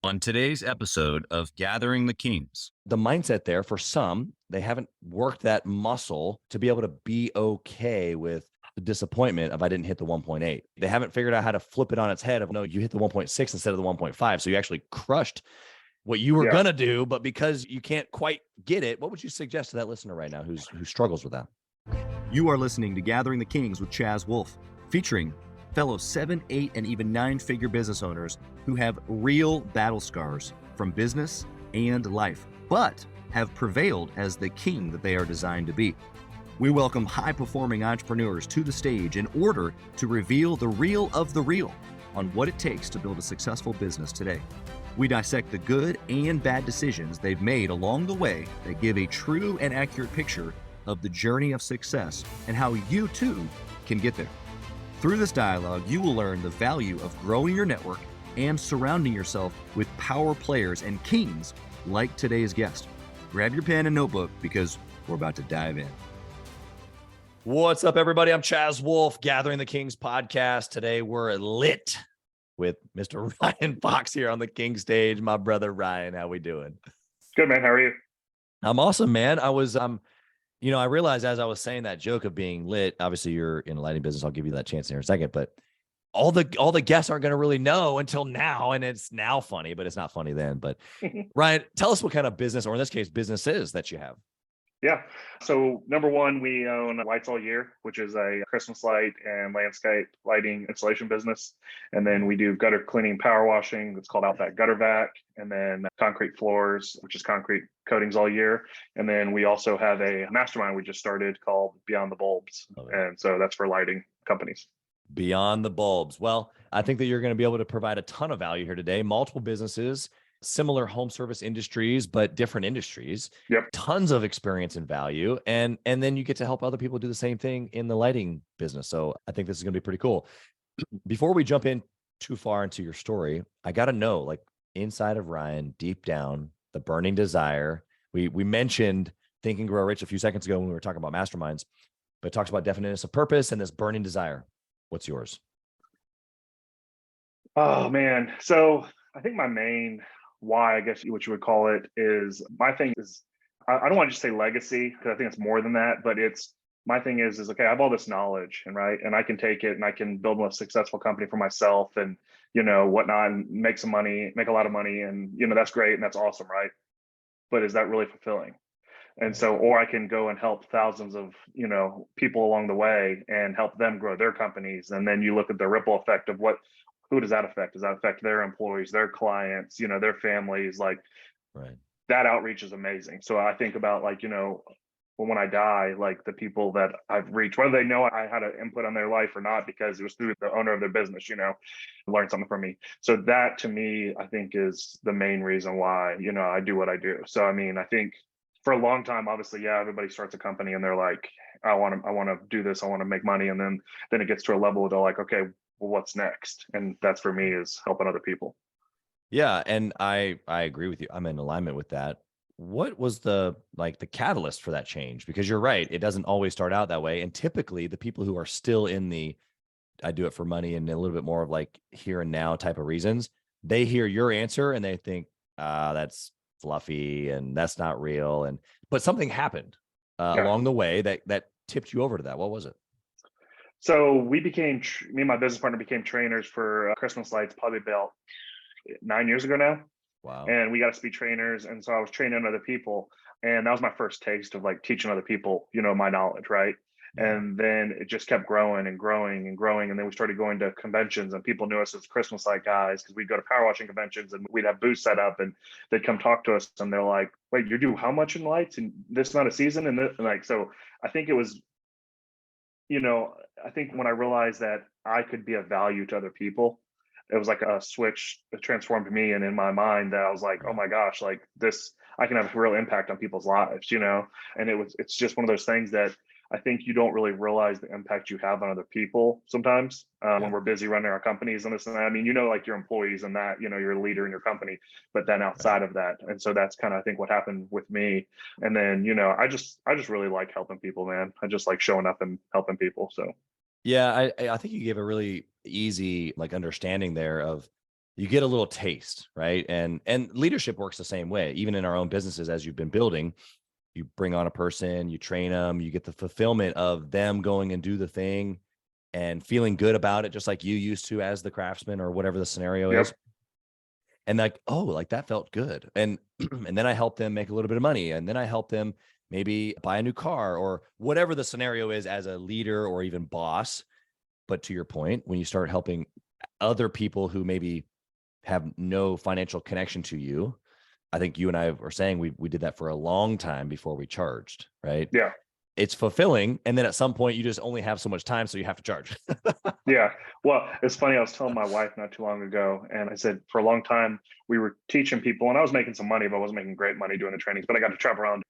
On today's episode of Gathering the Kings. The mindset there for some, they haven't worked that muscle to be able to be okay with the disappointment of I didn't hit the 1.8. They haven't figured out how to flip it on its head of no, you hit the 1.6 instead of the 1.5. So you actually crushed what you were Yeah. going to do, but because you can't quite get it, what would you suggest to that listener right now who struggles with that? You are listening to Gathering the Kings with Chaz Wolfe, featuring fellow 7, 8, and even 9-figure business owners who have real battle scars from business and life, but have prevailed as the king that they are designed to be. We welcome high-performing entrepreneurs to the stage in order to reveal the real of the real on what it takes to build a successful business today. We dissect the good and bad decisions they've made along the way that give a true and accurate picture of the journey of success and how you too can get there. Through this dialogue, you will learn the value of growing your network and surrounding yourself with power players and kings like today's guest. Grab your pen and notebook because we're about to dive in. What's up, everybody? I'm Chaz Wolfe, Gathering the Kings podcast. Today we're lit with Mr. Ryan Fox here on the King stage. My brother Ryan, how we doing? Good, man. How are you? I'm awesome, man. I realized as I was saying that joke of being lit, obviously you're in the lighting business. I'll give you that chance in a second, but all the guests aren't going to really know until now. And it's now funny, but it's not funny then. But Ryan, tell us what kind of business, or in this case, business is that you have. Yeah. So number one, we own Lights All Year, which is a Christmas light and landscape lighting installation business. And then we do gutter cleaning, power washing. It's called Outback Gutter Vac. And then concrete floors, which is concrete coatings all year. And then we also have a mastermind we just started called Beyond the Bulbs. And so that's for lighting companies. Beyond the Bulbs. Well, I think that you're going to be able to provide a ton of value here today. Multiple businesses, similar home service industries, but different industries. Yep. Tons of experience and value. And then you get to help other people do the same thing in the lighting business. So I think this is going to be pretty cool. Before we jump in too far into your story, I got to know, like, inside of Ryan, deep down, the burning desire. We mentioned Think and Grow Rich a few seconds ago when we were talking about masterminds, but it talks about definiteness of purpose and this burning desire. What's yours? Oh, man. So I think my main why, I guess what you would call it, is my thing is, I don't want to just say legacy, because I think it's more than that, but my thing is okay, I have all this knowledge and I can take it and I can build a successful company for myself and, whatnot, and make a lot of money. And, that's great. And that's awesome. Right. But is that really fulfilling? And so, or I can go and help thousands of, people along the way and help them grow their companies. And then you look at the ripple effect of who does that affect? Does that affect their employees, their clients, their families? Like, right. That outreach is amazing. So I think about when I die, like the people that I've reached, whether they know I had an input on their life or not, because it was through the owner of their business, learn something from me. So that to me, I think is the main reason why, I do what I do. So, I mean, I think for a long time, obviously, yeah, everybody starts a company and they're like, I want to do this. I want to make money. And then it gets to a level where they're like, okay, well, what's next? And that's for me is helping other people. Yeah. And I agree with you. I'm in alignment with that. What was the catalyst for that change? Because you're right. It doesn't always start out that way. And typically the people who are still in I do it for money and a little bit more of like here and now type of reasons, they hear your answer and they think, that's fluffy and that's not real. But something happened along the way that tipped you over to that. What was it? So me and my business partner became trainers for Christmas lights probably about 9 years ago now. Wow. And we got to be trainers. And so I was training other people. And that was my first taste of like teaching other people, my knowledge. Right. Yeah. And then it just kept growing and growing and growing. And then we started going to conventions and people knew us as Christmas light guys because we'd go to power washing conventions and we'd have booths set up and they'd come talk to us. And they're like, wait, you do how much in lights and this amount of season? And so I think it was, I think when I realized that I could be of value to other people, it was like a switch that transformed me. And in my mind that I was like, oh my gosh, like this, I can have a real impact on people's lives, and it's just one of those things that I think you don't really realize the impact you have on other people sometimes when we're busy running our companies and this and that. I mean, like your employees and that, you're a leader in your company, but then outside of that. And so that's kind of, I think, what happened with me. And then, I just really like helping people, man. I just like showing up and helping people. So. Yeah, I think you gave a really easy understanding there of you get a little taste, right? And leadership works the same way. Even in our own businesses, as you've been building, you bring on a person, you train them, you get the fulfillment of them going and do the thing and feeling good about it, just like you used to as the craftsman or whatever the scenario Yep. is. And like, oh, like that felt good. And and then I help them make a little bit of money. And then I help them maybe buy a new car or whatever the scenario is as a leader or even boss. But to your point, when you start helping other people who maybe have no financial connection to you, I think you and I are saying we did that for a long time before we charged, right? Yeah. It's fulfilling. And then at some point you just only have so much time, so you have to charge. Yeah. Well, it's funny. I was telling my wife not too long ago, and I said for a long time we were teaching people, and I was making some money, but I wasn't making great money doing the trainings. But I got to travel around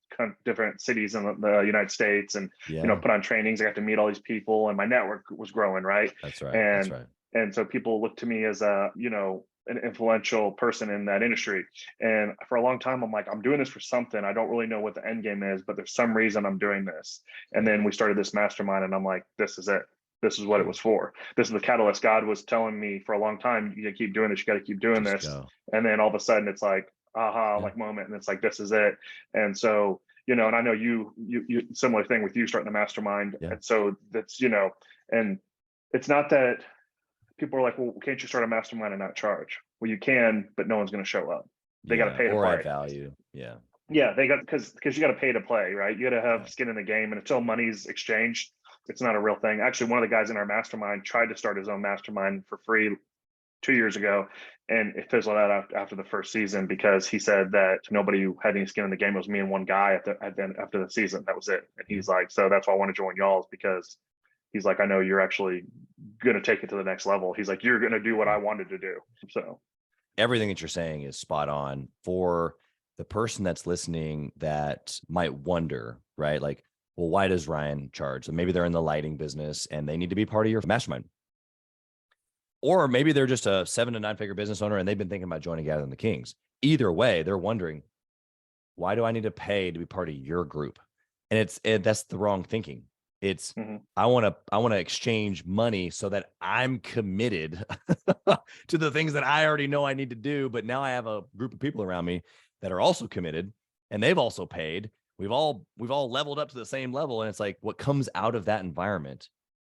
different cities in the United States, and Yeah, put on trainings. I got to meet all these people, and my network was growing, right? that's right. And That's right. and so people look to me as a an influential person in that industry. And for a long time, I'm like, I'm doing this for something. I don't really know what the end game is, but there's some reason I'm doing this. And then we started this mastermind, and I'm like, this is it. This is what it was for. This is the catalyst. God was telling me for a long time, you gotta keep doing this. You got to keep doing Just this. go. And then all of a sudden it's like, aha, Yeah. like moment. And it's like, this is it. And so, and I know you similar thing with you starting the mastermind. Yeah. And so that's, and it's not that people are like, well, can't you start a mastermind and not charge? Well, you can, but no one's going to show up. They got to pay to or play. add value. Yeah. Yeah, they got because you got to pay to play, right? You got to have Yeah. skin in the game, and until money's exchanged, it's not a real thing. Actually, one of the guys in our mastermind tried to start his own mastermind for free 2 years ago, and it fizzled out after the first season because he said that nobody had any skin in the game. It was me and one guy after the season. That was it. And he's like, so that's why I want to join y'all's, because he's like, I know you're actually going to take it to the next level. He's like, you're going to do what I wanted to do. So Everything that you're saying is spot on for the person that's listening that might wonder, right? Like, well, why does Ryan charge? So maybe they're in the lighting business and they need to be part of your mastermind. Or maybe they're just a 7 to 9 figure business owner and they've been thinking about joining Gathering the Kings. Either way, they're wondering, why do I need to pay to be part of your group? And that's the wrong thinking. It's I want to exchange money so that I'm committed to the things that I already know I need to do. But now I have a group of people around me that are also committed and they've also paid. We've all leveled up to the same level. And it's like what comes out of that environment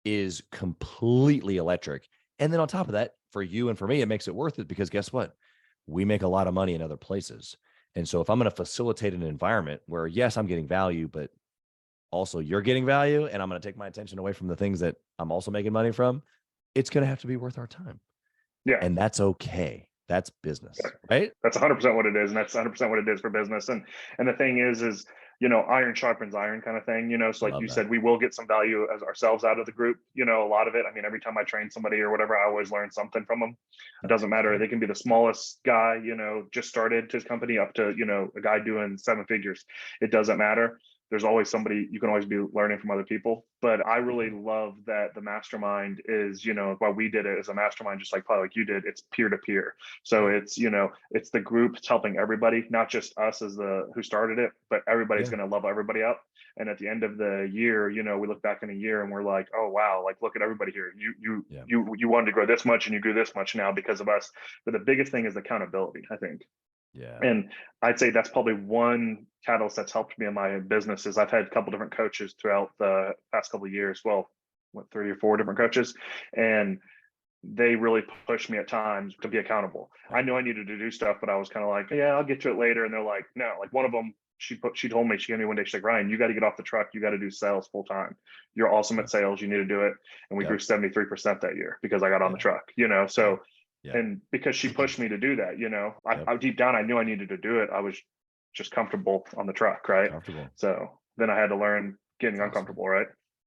is completely electric. And then on top of that, for you and for me, it makes it worth it because guess what? We make a lot of money in other places. And so if I'm going to facilitate an environment where, yes, I'm getting value, but also you're getting value and I'm going to take my attention away from the things that I'm also making money from, it's going to have to be worth our time. Yeah. And that's okay. That's business, right? That's 100% what it is. And that's 100% what it is for business. And the thing is, iron sharpens iron kind of thing, so like you said, we will get some value as ourselves out of the group, a lot of it. I mean, every time I train somebody or whatever, I always learn something from them. It doesn't matter. They can be the smallest guy, just started his company up to, a guy doing 7 figures. It doesn't matter. There's always somebody, you can always be learning from other people. But I really love that the mastermind is, while we did it as a mastermind, just probably like you did, it's peer to peer. So it's, it's the group, it's helping everybody, not just us as who started it, but everybody's going to level everybody up. And at the end of the year, we look back in a year and we're like, oh, wow, like, look at everybody here. You wanted to grow this much and you grew this much now because of us. But the biggest thing is accountability, I think. Yeah. And I'd say that's probably one catalyst that's helped me in my business is I've had a couple different coaches throughout the past couple of years. Well, 3 or 4 different coaches, and they really pushed me at times to be accountable. I knew I needed to do stuff, but I was kind of like, yeah, I'll get to it later. And they're like, no, like one of them, she told me, she gave me one day, she's like, Ryan, you got to get off the truck. You got to do sales full time. You're awesome at sales. You need to do it. And we grew 73% that year because I got on the truck, so. Yeah. And because she pushed me to do that, I deep down, I knew I needed to do it. I was just comfortable on the truck. Right. So then I had to learn getting uncomfortable. Right.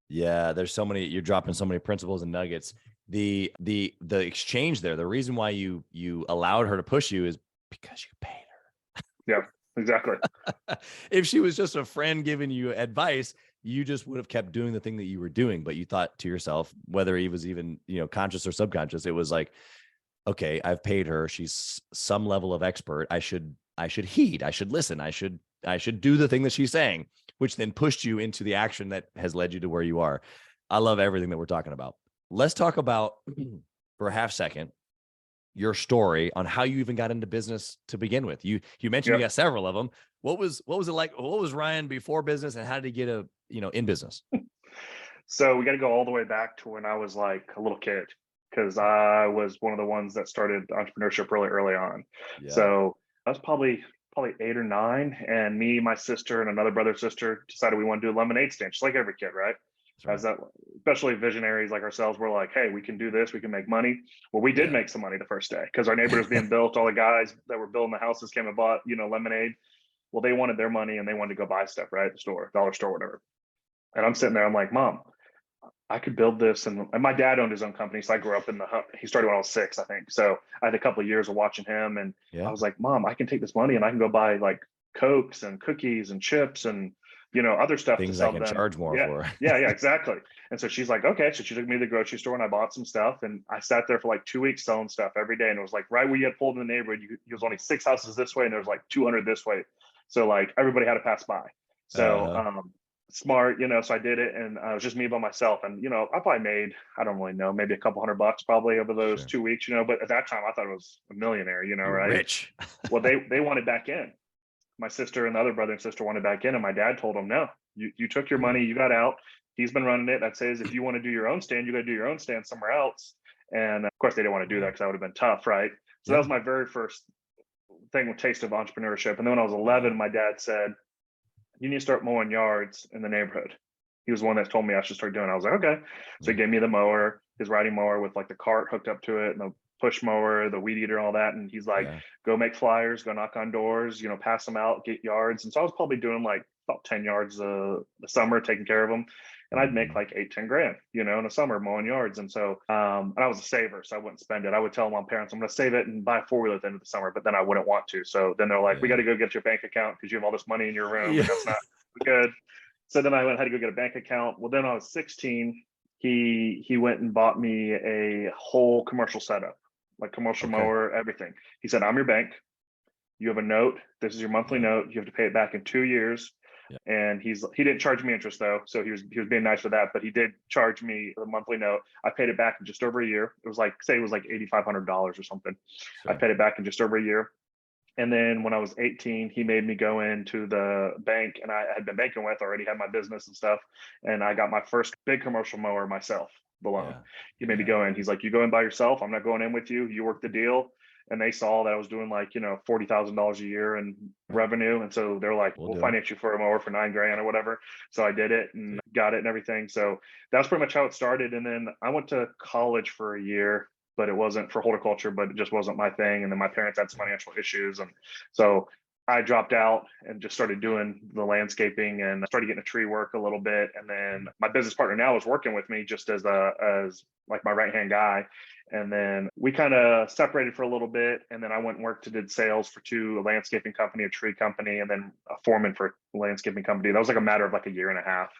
Yeah. There's you're dropping so many principles and nuggets. The exchange there, the reason why you allowed her to push you is because you paid her. Yeah, exactly. If she was just a friend giving you advice, you just would have kept doing the thing that you were doing. But you thought to yourself, whether he was even, conscious or subconscious, it was like, okay, I've paid her. She's some level of expert. I should heed. I should listen. I should do the thing that she's saying, which then pushed you into the action that has led you to where you are. I love everything that we're talking about. Let's talk about for a half second your story on how you even got into business to begin with. You mentioned you Yep. got several of them. What was it like? What was Ryan before business, and how did he get in business? So we got to go all the way back to when I was like a little kid, because I was one of the ones that started entrepreneurship really early on. Yeah. So I was probably 8 or 9, and me, my sister, and another brother sister decided we want to do a lemonade stand, just like every kid, right? That's As right. that, especially visionaries like ourselves, we're like, hey, we can do this, we can make money. Well, we did Yeah. make some money the first day because our neighborhood was being built. All the guys that were building the houses came and bought, lemonade. Well, they wanted their money and they wanted to go buy stuff, right? At the store, dollar store, whatever. And I'm sitting there, I'm like, Mom, I could build this. And my dad owned his own company. So I grew up he started when I was 6, I think. So I had a couple of years of watching him. And I Yeah. was like, Mom, I can take this money and I can go buy like Cokes and cookies and chips and, other stuff to Things I sell can them. charge more Yeah. for. Yeah. Exactly. And so she's like, okay. So she took me to the grocery store and I bought some stuff. And I sat there for like 2 weeks selling stuff every day. And it was like right where you had pulled in the neighborhood, there was only 6 houses this way and there was like 200 this way. So like everybody had to pass by. So, Uh-huh. smart, so I did it, and it was just me by myself. And I probably made, I don't really know, maybe a couple $100 probably over those Sure. 2 weeks, but at that time I thought I was a millionaire, You're right? rich. Well, they wanted back in. My sister and the other brother and sister wanted back in, and my dad told them, no, you took your Yeah. money, you got out. He's been running it. That says if you want to do your own stand, you got to do your own stand somewhere else. And of course, they didn't want to do that Wow. because that would have been tough, right? So that Yeah. was my very first thing with taste of entrepreneurship. And then when I was 11, Wow. my dad said, you need to start mowing yards in the neighborhood. He was the one that told me I should start doing it. I was like, okay. So he Yeah. gave me the mower, his riding mower with like the cart hooked up to it and the push mower, the weed eater, all that. And he's like, Yeah. go make flyers, go knock on doors, pass them out, get yards. And so I was probably doing like about 10 yards the summer, taking care of them. And I'd make Mhm. like 8, 10 grand, in a summer mowing yards. And so, and I was a saver, so I wouldn't spend it. I would tell my parents, I'm going to save it and buy a 4-wheeler at the end of the summer, but then I wouldn't want to. So then they're like, we got Yeah. to go get your bank account because you have all this money in your room Yeah. and that's not good. So then I had to go get a bank account. Well, then I was 16. He went and bought me a whole commercial setup, like commercial Okay. mower, everything. He said, I'm your bank. You have a note. This is your monthly Yeah. note. You have to pay it back in 2 years. Yeah. And he didn't charge me interest though. So he was being nice with that, but he did charge me the monthly note. I paid it back in just over a year. It was like, say it was like $8,500 or something. I Sure. paid it back in just over a year. And then when I was 18, he made me go into the bank, and I had been banking with, already had my business and stuff. And I got my first big commercial mower myself, the loan. Yeah. He made me Yeah. go in. He's like, you go in by yourself. I'm not going in with you. You work the deal. And they saw that I was doing like, $40,000 a year in revenue. And so they're like, We'll we'll do it. finance you for a mower for 9 grand or whatever. So I did it and got it and everything. So that's pretty much how it started. And then I went to college for a year, but it wasn't for horticulture, but it just wasn't my thing. And then my parents had some financial issues. And so I dropped out and just started doing the landscaping and started getting a tree work a little bit. And then my business partner now is working with me just as like my right hand guy. And then we kind of separated for a little bit. And then I went and did sales for a landscaping company, a tree company, and then a foreman for a landscaping company. That was like a matter of like a year and a half.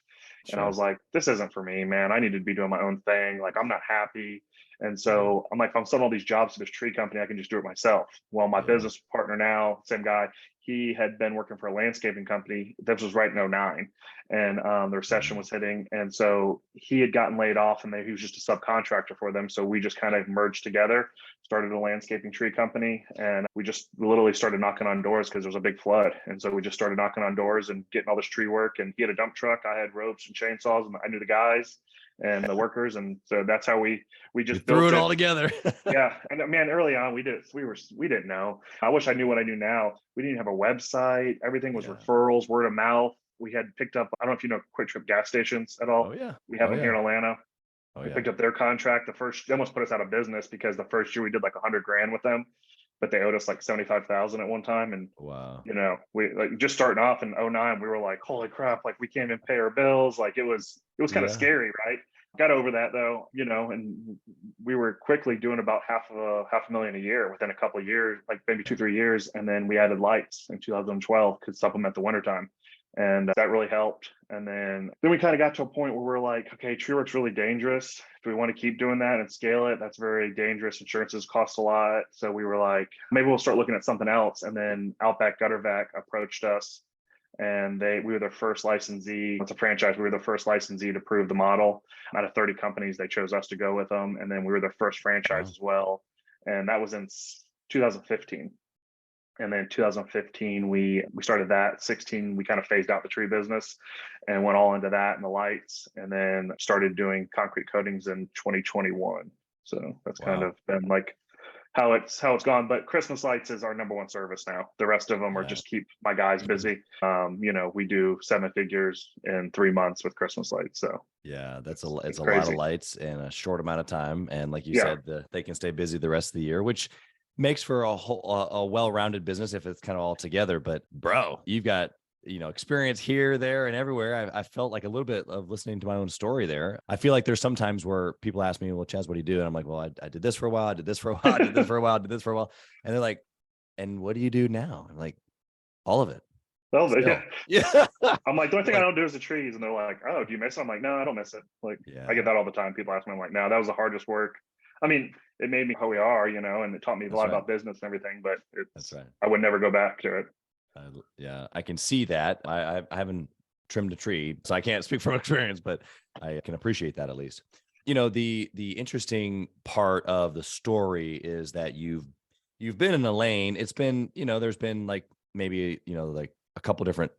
And I Sure. was like, this isn't for me, man. I need to be doing my own thing. Like, I'm not happy. And Yeah. so I'm like, if I'm selling all these jobs to this tree company, I can just do it myself. Well, my Yeah. business partner now, same guy, he had been working for a landscaping company. This was right in '09, and the recession Mhm. was hitting. And so he had gotten laid off and he was just a subcontractor for them. So we just kind of merged together, started a landscaping tree company, and we just literally started knocking on doors because there was a big flood. And so we just started knocking on doors and getting all this tree work. And he had a dump truck. I had ropes and chainsaws, and I knew the guys and the workers. And so that's how we We just threw built it it. all together. Yeah. And man, early on we didn't know. I wish I knew what I knew now. We didn't have a website. Everything was Yeah. referrals, word of mouth. We had picked up, I don't know if you know Quick Trip gas stations at all. Oh yeah. We have Oh them here yeah. in Atlanta. Oh We yeah. picked up their contract. They almost put us out of business because the first year we did like 100 grand with them, but they owed us like 75,000 at one time. And Wow. we like just starting off in '09, we were like, holy crap, like we can't even pay our bills. Like it was kind of Yeah. scary, right? Got over that though, and we were quickly doing about half a million a year within a couple of years, like maybe Yeah. 2, 3 years. And then we added lights in 2012 to supplement the wintertime. And that really helped. And then we kind of got to a point where we're like, okay, tree work's really dangerous. Do we want to keep doing that and scale it? That's very dangerous. Insurances cost a lot. So we were like, maybe we'll start looking at something else. And then Outback Gutter Vac approached us, and we were their first licensee. It's a franchise. We were the first licensee to prove the model. Out of 30 companies, they chose us to go with them. And then we were their first franchise Wow. as well. And that was in 2015. And then 2015, we started that. 16, we kind of phased out the tree business and went all into that and the lights, and then started doing concrete coatings in 2021. So that's kind Wow. of been like how it's gone. But Christmas lights is our number one service now. The rest of them are Yeah. just keep my guys busy. We do 7 figures in 3 months with Christmas lights. So Yeah, it's a lot crazy. of lights in a short amount of time. And like you Yeah. said, they can stay busy the rest of the year, which makes for a well-rounded business if it's kind of all together. But bro, you've got, experience here, there, and everywhere. I felt like a little bit of listening to my own story there. I feel like there's some times where people ask me, well, Chaz, what do you do? And I'm like, well, I did this for a while. I did this for a while. I did this for a while. I did this for a while. And they're like, and what do you do now? I'm like, all of it. Well, Still. yeah. I'm like, the only thing I don't do is the trees. And they're like, oh, do you miss it? I'm like, no, I don't miss it. Like, Yeah. I get that all the time. People ask me, I'm like, no, that was the hardest work. I mean, it made me who we are, and it taught me a lot about business and everything, but That's right. I would never go back to it. Yeah, I can see that. I haven't trimmed a tree, so I can't speak from experience, but I can appreciate that at least. The interesting part of the story is that you've been in a lane. It's been, there's been like maybe, like a couple different,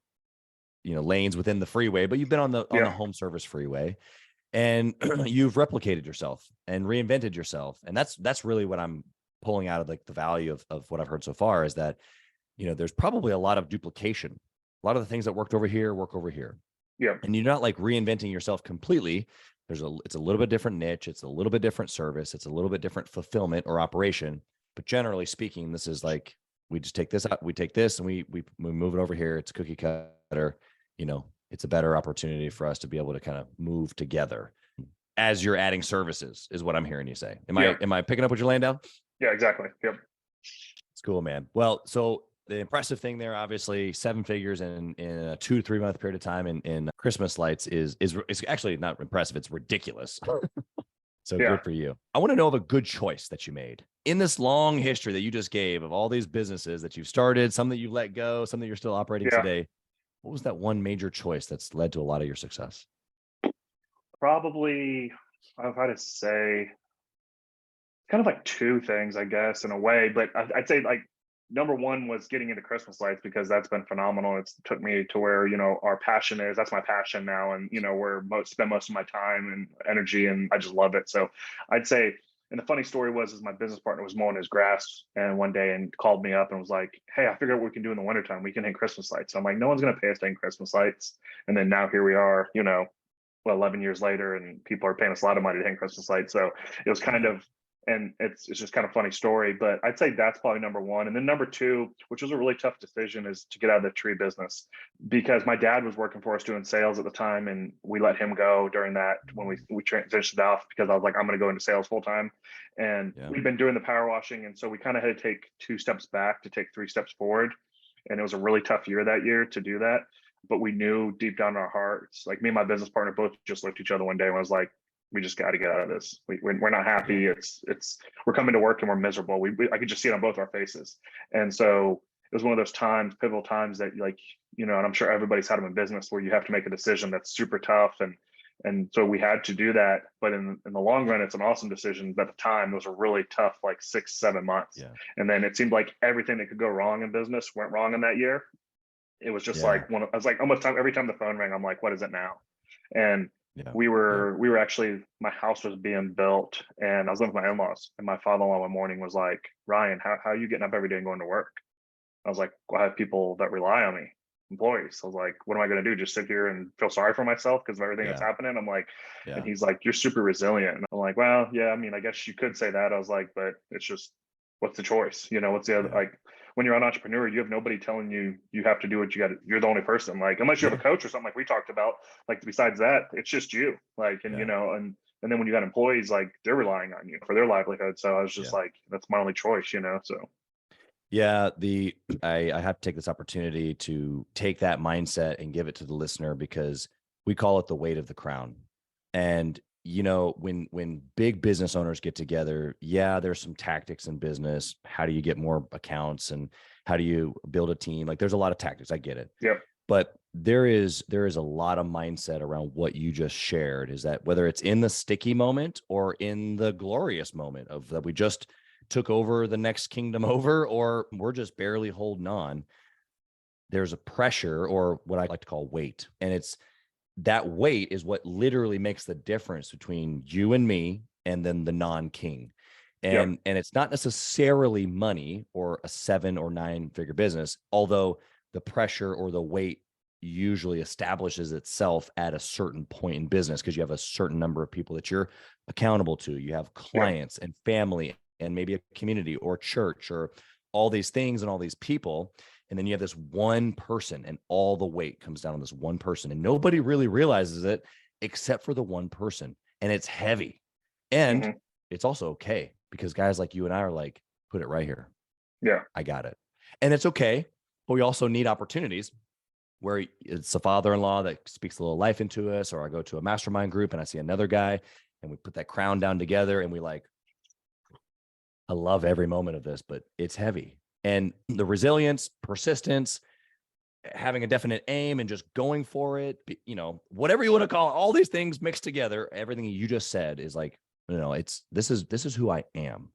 lanes within the freeway, but you've been on the home service freeway, and you've replicated yourself and reinvented yourself. And that's really what I'm pulling out of like the value of what I've heard so far is that, there's probably a lot of duplication. A lot of the things that worked over here work over here. Yeah. And you're not like reinventing yourself completely. It's a little bit different niche. It's a little bit different service. It's a little bit different fulfillment or operation. But generally speaking, this is like, we just take this out, we take this and we move it over here. It's cookie cutter. It's a better opportunity for us to be able to kind of move together as you're adding services is what I'm hearing you say. Am I picking up what you're laying down? Yeah, exactly. Yep. It's cool, man. Well, so the impressive thing there, obviously 7 figures in a 2 to 3 month period of time in Christmas lights is actually not impressive. It's ridiculous. So Yeah. Good for you. I want to know of a good choice that you made in this long history that you just gave of all these businesses that you've started, some that you've let go, some that you're still operating today. What was that one major choice that's led to a lot of your success? Probably, I've had to say kind of like 2 things, I guess, in a way, but I'd say like number 1 was getting into Christmas lights, because that's been phenomenal. It's took me to where, our passion is. That's my passion now. And, where spend most of my time and energy, and I just love it. So I'd say, and the funny story is my business partner was mowing his grass and one day and called me up and was like, hey, I figured out what we can do in the wintertime. We can hang Christmas lights. So I'm like, no one's going to pay us to hang Christmas lights. And then now here we are, 11 years later, and people are paying us a lot of money to hang Christmas lights. So it was kind of, and it's just kind of funny story, but I'd say that's probably number 1. And then number 2, which was a really tough decision, is to get out of the tree business, because my dad was working for us doing sales at the time, and we let him go during that when we transitioned off, because I was like, I'm going to go into sales full time. And we've been doing the power washing. And so we kind of had to take 2 steps back to take 3 steps forward. And it was a really tough year that year to do that. But we knew deep down in our hearts, like me and my business partner both just looked at each other one day and was like, we just got to get out of this. We're not happy. It's we're coming to work and we're miserable. I could just see it on both our faces. And so it was one of those times, pivotal times that and I'm sure everybody's had them in business, where you have to make a decision that's super tough. And so we had to do that. But in the long run, it's an awesome decision. But at the time, it was a really tough, like 6-7 months. Yeah. And then it seemed like everything that could go wrong in business went wrong in that year. It was just I was like, almost every time the phone rang, I'm like, what is it now? And we were actually, my house was being built, and I was living with my in-laws, and my father-in-law one morning was like, Ryan, how are you getting up every day and going to work? I was like, well, I have people that rely on me, employees. I was like, what am I going to do? Just sit here and feel sorry for myself because of everything that's happening? I'm like, and he's like, you're super resilient. And I'm like, well, yeah, I mean, I guess you could say that. I was like, but it's just, what's the choice? What's the other, like, when you're an entrepreneur, you have nobody telling you have to do what you got to. You're the only person, like, unless you have a coach or something like we talked about. Like, besides that, it's just you. Like, and and then when you got employees, like, they're relying on you for their livelihood. So I was just like, that's my only choice, So yeah, I have to take this opportunity to take that mindset and give it to the listener, because we call it the weight of the crown. And when big business owners get together, there's some tactics in business. How do you get more accounts, and how do you build a team? Like, there's a lot of tactics. I get it. Yeah. But there is a lot of mindset around what you just shared, is that whether it's in the sticky moment or in the glorious moment of that we just took over the next kingdom over, or we're just barely holding on. There's a pressure, or what I like to call weight. And it's that weight is what literally makes the difference between you and me and then the non-king. And it's not necessarily money or a 7 or 9 figure business, although the pressure or the weight usually establishes itself at a certain point in business, because you have a certain number of people that you're accountable to. You have clients and family and maybe a community or church or all these things and all these people. And then you have this one person, and all the weight comes down on this one person, and nobody really realizes it except for the one person. And it's heavy. And it's also okay, because guys like you and I are like, put it right here. Yeah. I got it. And it's okay. But we also need opportunities where it's a father-in-law that speaks a little life into us, or I go to a mastermind group and I see another guy and we put that crown down together and we like, I love every moment of this, but it's heavy. And the resilience, persistence, having a definite aim and just going for it, you know, whatever you want to call it, all these things mixed together, everything you just said is like, you know, this is who I am.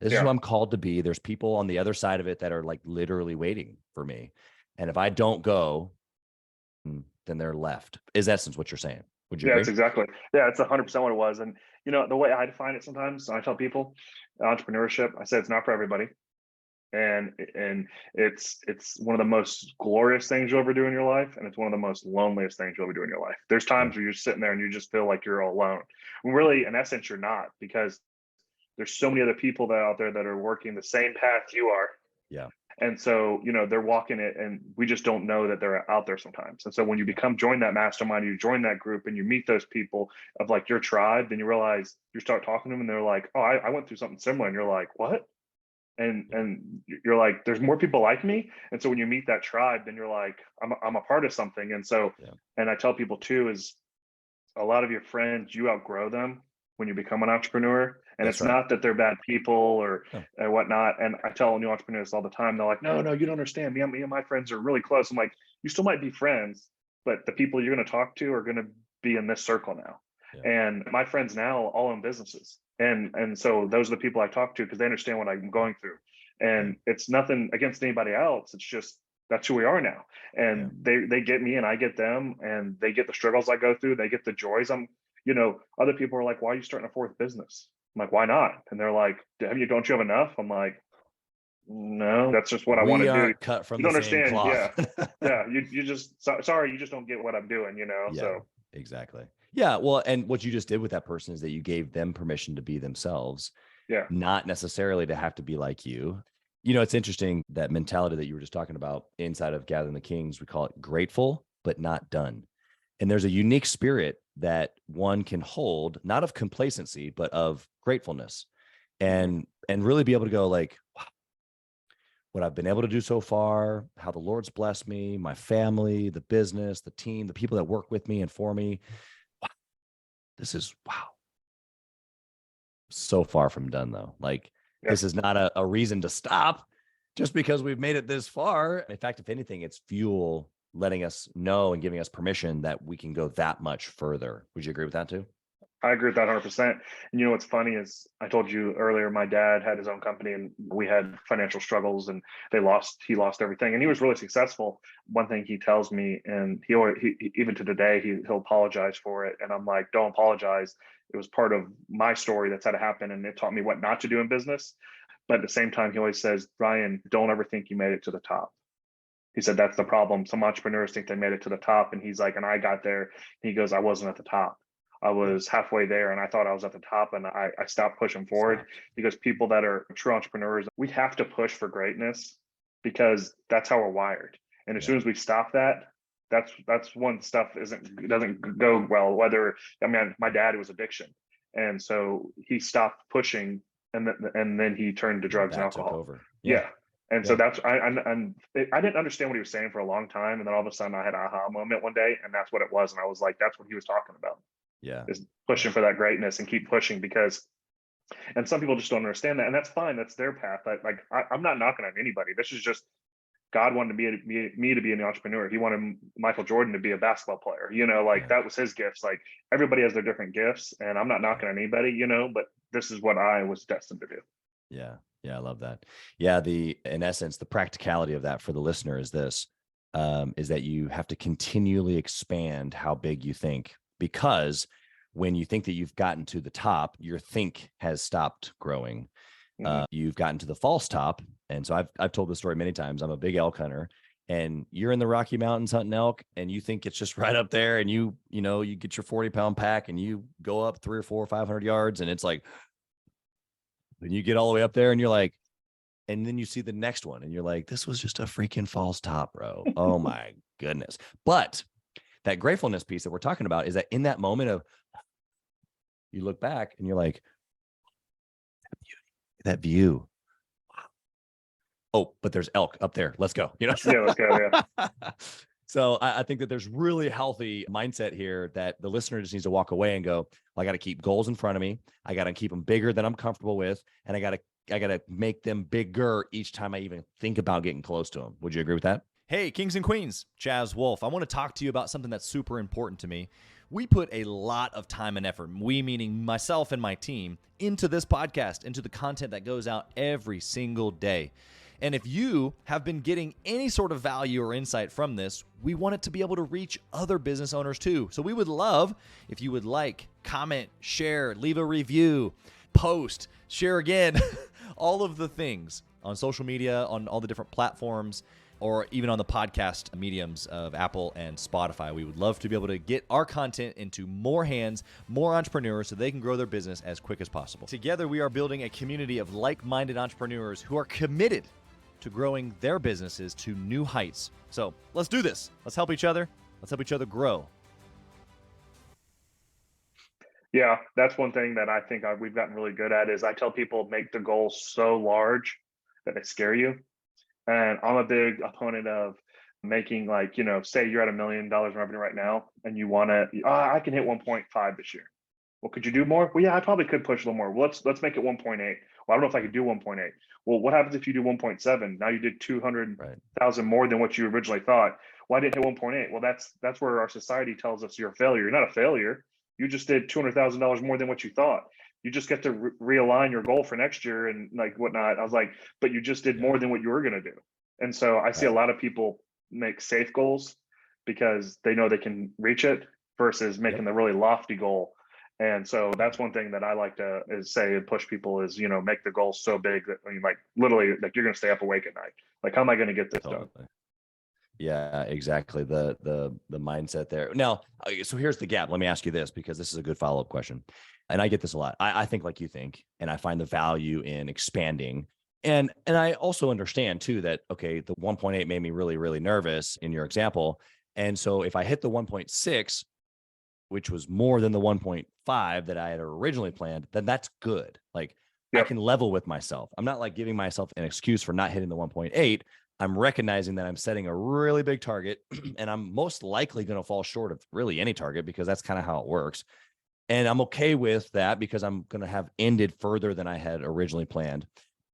This is who I'm called to be. There's people on the other side of it that are like literally waiting for me. And if I don't go, then they're left. Is essence what you're saying? Would you agree? It's exactly. Yeah, it's 100% what it was. And you know, the way I define it sometimes, I tell people entrepreneurship, I said it's not for everybody. And it's one of the most glorious things you'll ever do in your life, and it's one of the most loneliest things you'll ever do in your life. There's times where you're sitting there and you just feel like you're all alone. When really, in essence, you're not, because there's so many other people that out there that are working the same path you are. Yeah. And so, you know, they're walking it, and we just don't know that they're out there sometimes. And so when you join that mastermind, you join that group and you meet those people of like your tribe, then you realize, you start talking to them and they're like, oh, I went through something similar. And you're like, what? And you're like, there's more people like me. And so when you meet that tribe, then you're like, I'm a part of something. And so, and I tell people too, is a lot of your friends, you outgrow them when you become an entrepreneur. And it's not that they're bad people or whatnot. And I tell new entrepreneurs all the time, they're like, no, you don't understand. Me and my friends are really close. I'm like, you still might be friends, but the people you're going to talk to are going to be in this circle now. And my friends now all own businesses. And so those are the people I talk to, because they understand what I'm going through. And it's nothing against anybody else. It's just, that's who we are now. And they get me and I get them, and they get the struggles I go through. They get the joys. You know, other people are like, why are you starting a 4th business? I'm like, why not? And they're like, don't you have enough? I'm like, no, that's just what I want to do. Cut from you the don't same understand. cloth. You just, sorry, you just don't get what I'm doing, you know? So exactly. Yeah. Well, and what you just did with that person is that you gave them permission to be themselves. Not necessarily to have to be like you. You know, it's interesting, that mentality that you were just talking about inside of Gathering the Kings, we call it grateful, but not done. And there's a unique spirit that one can hold, not of complacency, but of gratefulness, and really be able to go like, wow, what I've been able to do so far, how the Lord's blessed me, my family, the business, the team, the people that work with me and for me. Wow, this is so far from done though. Like this is not a reason to stop just because we've made it this far. In fact, if anything, it's fuel letting us know and giving us permission that we can go that much further. Would you agree with that too? I agree with that 100%. And you know, what's funny is I told you earlier, my dad had his own company and we had financial struggles, and he lost everything, and he was really successful. One thing he tells me, and he even to today, he'll apologize for it. And I'm like, don't apologize. It was part of my story that's had to happen, and it taught me what not to do in business. But at the same time, he always says, Brian, don't ever think you made it to the top. He said, that's the problem. Some entrepreneurs think they made it to the top. And he's like, and I got there. He goes, I wasn't at the top. I was halfway there, and I thought I was at the top, and I stopped pushing forward. Because people that are true entrepreneurs, we have to push for greatness, because that's how we're wired. And as soon as we stop that, that's when stuff doesn't go well. My dad was addiction. And so he stopped pushing, and then he turned to drugs and alcohol. Took over. And so that's, I didn't understand what he was saying for a long time. And then all of a sudden I had an aha moment one day, and that's what it was. And I was like, that's what he was talking about. Is pushing for that greatness and keep pushing, and some people just don't understand that. And that's fine. That's their path. I'm not knocking on anybody. This is just, God wanted me to be an entrepreneur. He wanted Michael Jordan to be a basketball player, that was his gifts. Like, everybody has their different gifts, and I'm not knocking on anybody, but this is what I was destined to do. Yeah. Yeah, I love that. Yeah, in essence, the practicality of that for the listener is this, is that you have to continually expand how big you think, because when you think that you've gotten to the top, your think has stopped growing. Mhm. You've gotten to the false top. And so I've told this story many times. I'm a big elk hunter, and you're in the Rocky Mountains hunting elk, and you think it's just right up there, and you get your 40-pound pack and you go up 3 or 4 or 500 yards, and it's like, and you get all the way up there and you're like, and then you see the next one and you're like, this was just a freaking false top, bro. Oh my goodness. But that gratefulness piece that we're talking about is that in that moment of, you look back and you're like, that view. Oh, but there's elk up there. Let's go. Yeah, let's go. Yeah. So I think that there's really healthy mindset here that the listener just needs to walk away and go, I got to keep goals in front of me. I got to keep them bigger than I'm comfortable with. And I got to make them bigger each time I even think about getting close to them. Would you agree with that? Hey, Kings and Queens, Chaz Wolf. I want to talk to you about something that's super important to me. We put a lot of time and effort, we meaning myself and my team, into this podcast, into the content that goes out every single day. And if you have been getting any sort of value or insight from this, we want it to be able to reach other business owners too. So we would love if you would like, comment, share, leave a review, post, share again, all of the things on social media, on all the different platforms, or even on the podcast mediums of Apple and Spotify. We would love to be able to get our content into more hands, more entrepreneurs, so they can grow their business as quick as possible. Together, we are building a community of like-minded entrepreneurs who are committed to growing their businesses to new heights. So let's do this. Let's help each other. Let's help each other grow. Yeah, that's one thing that I think we've gotten really good at is I tell people make the goals so large that they scare you. And I'm a big opponent of making, like, say you're at $1 million in revenue right now and you want to, I can hit 1.5 this year. Well, could you do more? Well, yeah, I probably could push a little more. Let's make it 1.8. Well, I don't know if I could do 1.8. Well, what happens if you do 1.7? Now you did 200,000 more than what you originally thought. Why didn't it hit 1.8? Well, that's where our society tells us you're a failure. You're not a failure. You just did $200,000 more than what you thought. You just get to realign your goal for next year and like whatnot. I was like, but you just did more than what you were going to do. And so I see a lot of people make safe goals because they know they can reach it versus making the really lofty goal. And so that's one thing that I like to say and push people is, make the goal so big that like literally like you're going to stay up awake at night. Like, how am I going to get this done? Yeah, exactly. The mindset there. Now, so here's the gap. Let me ask you this, because this is a good follow-up question. And I get this a lot. I think like you think, and I find the value in expanding. And I also understand too that, okay, the 1.8 made me really, really nervous in your example. And so if I hit the 1.6, which was more than the 1.5 that I had originally planned, then that's good. Like I can level with myself. I'm not like giving myself an excuse for not hitting the 1.8. I'm recognizing that I'm setting a really big target and I'm most likely going to fall short of really any target because that's kind of how it works. And I'm okay with that because I'm going to have ended further than I had originally planned.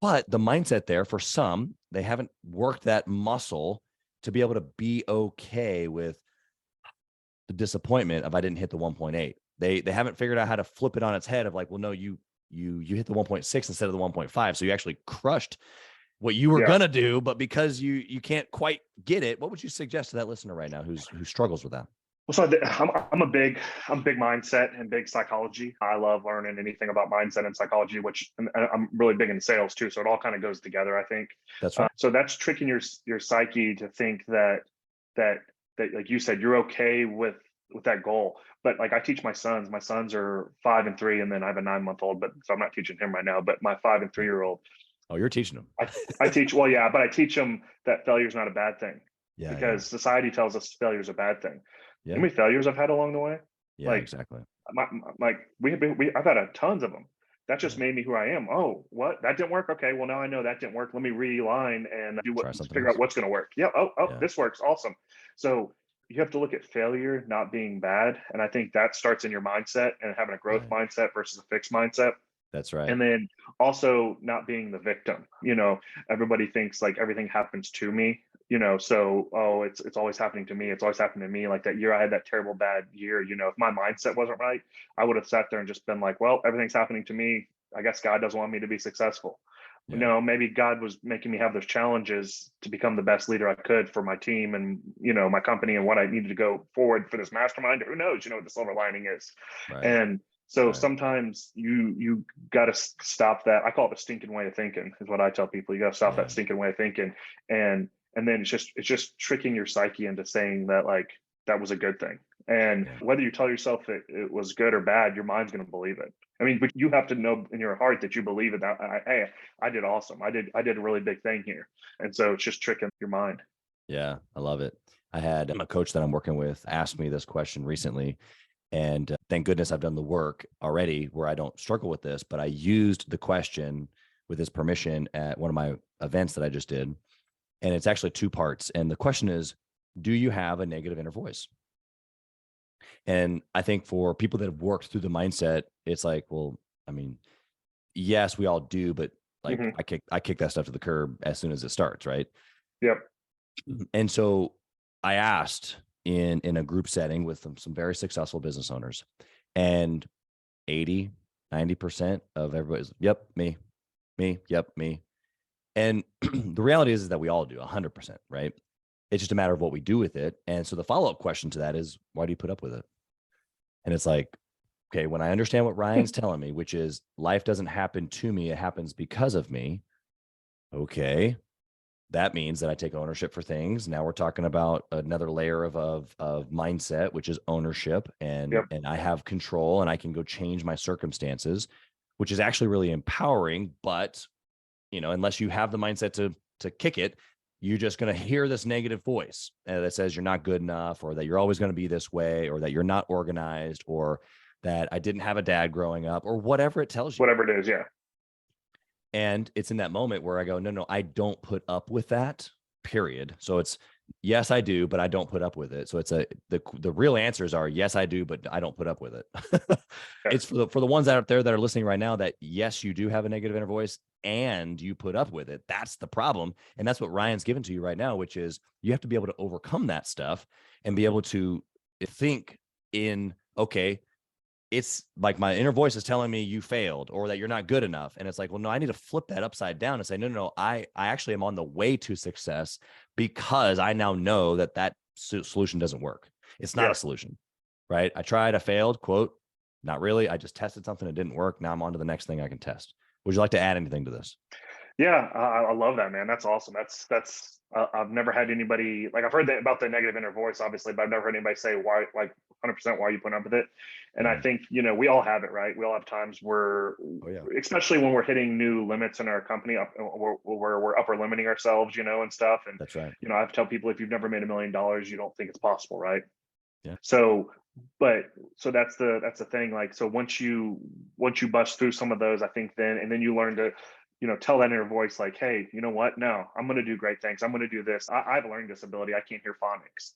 But the mindset there for some, they haven't worked that muscle to be able to be okay with the disappointment of I didn't hit the 1.8. They haven't figured out how to flip it on its head of like, well, no, you hit the 1.6 instead of the 1.5. So you actually crushed what you were going to do, but because you can't quite get it, what would you suggest to that listener right now who struggles with that? Well, so I'm big mindset and big psychology. I love learning anything about mindset and psychology, which I'm really big in sales too. So it all kind of goes together, I think. That's right. So that's tricking your psyche to think that like you said, you're okay with that goal. But like I teach my sons are 5 and 3, and then I have a 9-month-old, but so I'm not teaching him right now, but my 5 and 3-year-old. Oh, you're teaching them. I teach, well, yeah, but I teach them that failure is not a bad thing. Yeah. Because society tells us failure is a bad thing. Yeah. How many failures I've had along the way? Yeah, like, exactly. I've had tons of them. That just made me who I am. Oh, what? That didn't work? Okay, well now I know that didn't work. Let me realign and figure out what's going to work. Yeah. This works. Awesome. So you have to look at failure not being bad, and I think that starts in your mindset and having a growth mindset versus a fixed mindset. That's right. And then also not being the victim. Everybody thinks like everything happens to me. So it's always happening to me. It's always happening to me. Like that year I had that terrible bad year. If my mindset wasn't right, I would have sat there and just been like, well, everything's happening to me. I guess God doesn't want me to be successful. you know, maybe God was making me have those challenges to become the best leader I could for my team and, you know, my company and what I needed to go forward for this mastermind. Who knows, you know, what the silver lining is. Right. And so Right. sometimes you got to stop that. I call it the stinking way of thinking is what I tell people. You got to stop that stinking way of thinking. And then it's just tricking your psyche into saying that like, that was a good thing. And whether you tell yourself it was good or bad, your mind's going to believe it. I mean, but you have to know in your heart that you believe it. Hey, I did awesome. I did a really big thing here. And so it's just tricking your mind. Yeah, I love it. I had a coach that I'm working with ask me this question recently. And thank goodness I've done the work already where I don't struggle with this, but I used the question with his permission at one of my events that I just did. And it's actually two parts. And the question is, do you have a negative inner voice? And I think for people that have worked through the mindset, it's like, well, I mean, yes, we all do, but like I kick that stuff to the curb as soon as it starts, right? Yep. And so I asked in a group setting with some very successful business owners, and 80-90% of everybody's, yep, me, yep, me. And the reality is that we all do 100%, right? It's just a matter of what we do with it. And so the follow-up question to that is, why do you put up with it? And it's like, okay, when I understand what Ryan's telling me, which is life doesn't happen to me, it happens because of me. Okay. That means that I take ownership for things. Now we're talking about another layer of mindset, which is ownership. And I have control and I can go change my circumstances, which is actually really empowering. But, you know, unless you have the mindset to kick it, you're just going to hear this negative voice that says you're not good enough, or that you're always going to be this way, or that you're not organized, or that I didn't have a dad growing up, or whatever it tells you. Whatever it is, yeah. And it's in that moment where I go, no, I don't put up with that, period. So it's, yes, I do, but I don't put up with it. So it's the real answers are, yes, I do, but I don't put up with it. It's for the ones out there that are listening right now that, yes, you do have a negative inner voice and you put up with it. That's the problem. And that's what Ryan's given to you right now, which is you have to be able to overcome that stuff and be able to think in, okay, it's like my inner voice is telling me you failed or that you're not good enough. And it's like, well, no, I need to flip that upside down and say, no, I actually am on the way to success because I now know that solution doesn't work. It's not a solution, right? I tried, I failed, quote, not really. I just tested something that didn't work. Now I'm on to the next thing I can test. Would you like to add anything to this? Yeah, I love that, man. That's awesome. That's I've never had anybody, like, I've heard that about the negative inner voice, obviously, but I've never heard anybody say why, like 100% why you put up with it. And I think, you know, we all have it, right? We all have times where, especially when we're hitting new limits in our company, where we're upper limiting ourselves, you know, and stuff. And that's right. You know, I have to tell people, if you've never made $1 million, you don't think it's possible, right? Yeah. So that's the thing. Like, so once you bust through some of those, I think then you learn to, you know, tell that inner voice, like, hey, you know what? No, I'm going to do great things. I'm going to do this. I have a learning disability. I can't hear phonics.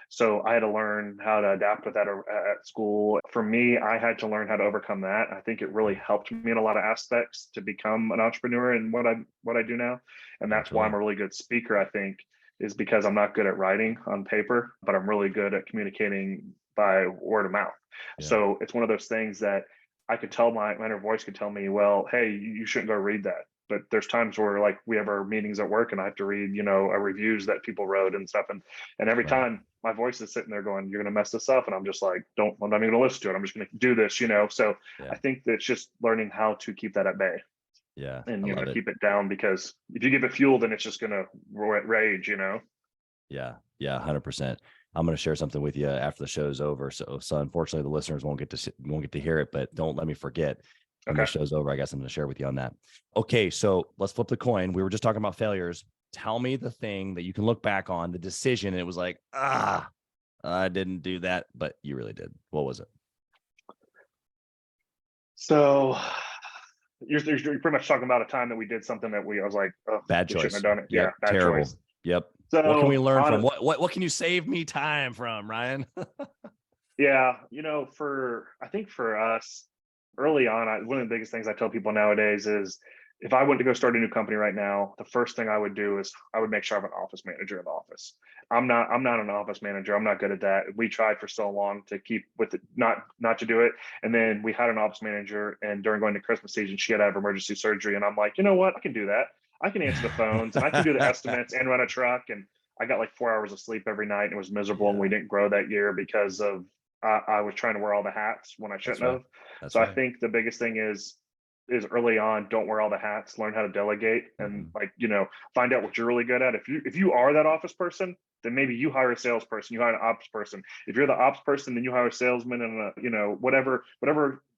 So I had to learn how to adapt with that at school. For me, I had to learn how to overcome that. I think it really helped me in a lot of aspects to become an entrepreneur and what I do now. And that's why I'm a really good speaker, I think, is because I'm not good at writing on paper, but I'm really good at communicating by word of mouth. Yeah. So it's one of those things that I could tell my inner voice could tell me, well, hey, you shouldn't go read that. But there's times where, like, we have our meetings at work and I have to read, you know, reviews that people wrote and stuff. And every time my voice is sitting there going, you're going to mess this up. And I'm just like, I'm not even going to listen to it. I'm just going to do this, you know? So I think that it's just learning how to keep that at bay. Yeah. And, you know, keep it down, because if you give it fuel, then it's just going to rage, you know? Yeah. 100%. I'm going to share something with you after the show's over. So unfortunately the listeners won't get to hear it, but don't let me forget. When the show's over, I guess I'm going to share with you on that. Okay. So let's flip the coin. We were just talking about failures. Tell me the thing that you can look back on, the decision. And it was like, I didn't do that, but you really did. What was it? So you're pretty much talking about a time that we did something that I was like, oh, bad choice. Shouldn't have done it. Yep. Yeah. Bad Terrible. choice. Yep. So what can we learn from what can you save me time from, Ryan? Yeah. You know, I think for us early on, one of the biggest things I tell people nowadays is if I went to go start a new company right now, the first thing I would do is I would make sure I have an office manager in the office. I'm not an office manager. I'm not good at that. We tried for so long to keep with it, not to do it. And then we had an office manager, and during going to Christmas season, she had to have emergency surgery. And I'm like, you know what? I can do that. I can answer the phones and I can do the estimates and run a truck. And I got like 4 hours of sleep every night, and it was miserable. And we didn't grow that year because of I was trying to wear all the hats when I shouldn't have. So I think the biggest thing is early on, don't wear all the hats, learn how to delegate, and like, find out what you're really good at. If you are that office person, then maybe you hire a salesperson, you hire an ops person. If you're the ops person, then you hire a salesman and whatever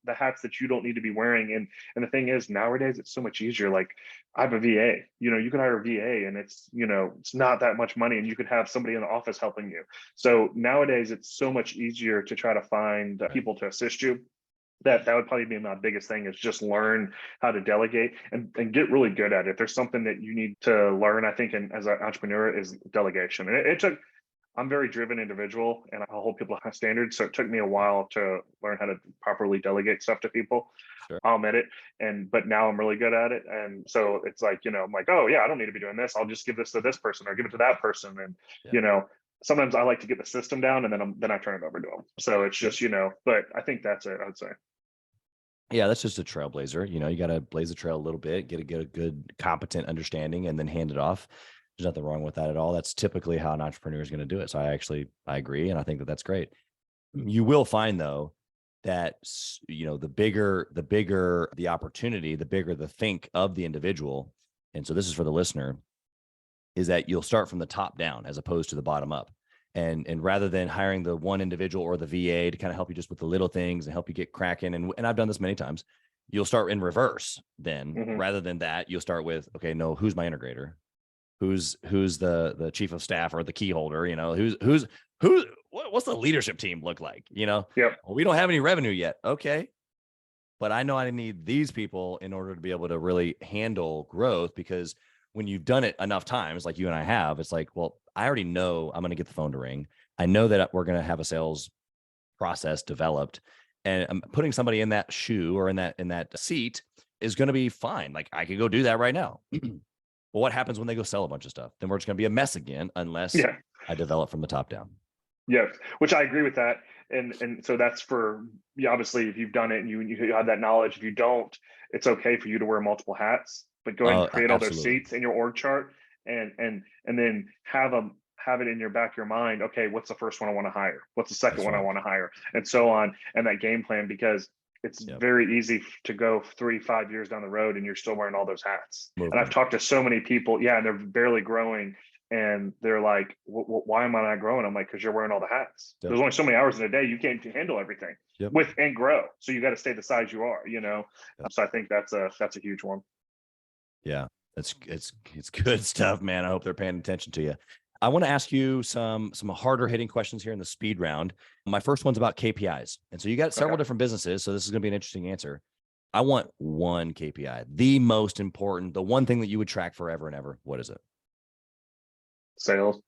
the hats that you don't need to be wearing. And the thing is, nowadays it's so much easier. Like, I have a VA, you can hire a VA, and it's not that much money, and you could have somebody in the office helping you. So nowadays it's so much easier to try to find people to assist you. That would probably be my biggest thing, is just learn how to delegate and get really good at it. If there's something that you need to learn, I think, as an entrepreneur, is delegation. And I'm a very driven individual, and I hold people to high standards. So it took me a while to learn how to properly delegate stuff to people. Sure. I'll admit it. But now I'm really good at it. And so it's like, I'm like, oh yeah, I don't need to be doing this. I'll just give this to this person or give it to that person. And, sometimes I like to get the system down, and then I turn it over to them. So it's just, but I think that's it, I'd say. Yeah, that's just a trailblazer. You got to blaze the trail a little bit, get a good, competent understanding, and then hand it off. There's nothing wrong with that at all. That's typically how an entrepreneur is going to do it. So I agree. And I think that that's great. You will find, though, that, the bigger the opportunity, the bigger the think of the individual. And so this is for the listener, is that you'll start from the top down as opposed to the bottom up. And rather than hiring the one individual or the VA to kind of help you just with the little things and help you get cracking, and I've done this many times, you'll start in reverse then. Rather than that, you'll start with, okay, no, who's my integrator? Who's the chief of staff or the key holder? What's the leadership team look like? Yep. Well, we don't have any revenue yet. Okay. But I know I need these people in order to be able to really handle growth, because when you've done it enough times, like you and I have, it's like, well, I already know I'm going to get the phone to ring. I know that we're going to have a sales process developed, and I'm putting somebody in that shoe or in that seat is going to be fine. Like, I could go do that right now. Well, what happens when they go sell a bunch of stuff? Then we're just going to be a mess again, unless I develop from the top down. Yes, which I agree with that. And so that's for, obviously, if you've done it and you have that knowledge. If you don't, it's okay for you to wear multiple hats, but go ahead and create all those seats in your org chart, and then have it in your back of your mind. Okay, what's the first one I want to hire? What's the second one I want to hire? And so on, and that game plan, because it's very easy to go 3-5 years down the road and you're still wearing all those hats. And I've talked to so many people, and they're barely growing. And they're like, why am I not growing? I'm like, because you're wearing all the hats. There's only so many hours in a day. You can't handle everything with and grow. So you got to stay the size you are, So I think that's a huge one. Yeah, it's good stuff, man. I hope they're paying attention to you. I want to ask you some harder hitting questions here in the speed round. My first one's about KPIs. And so you got several different businesses, so this is going to be an interesting answer. I want one KPI, the most important, the one thing that you would track forever and ever. What is it? Sales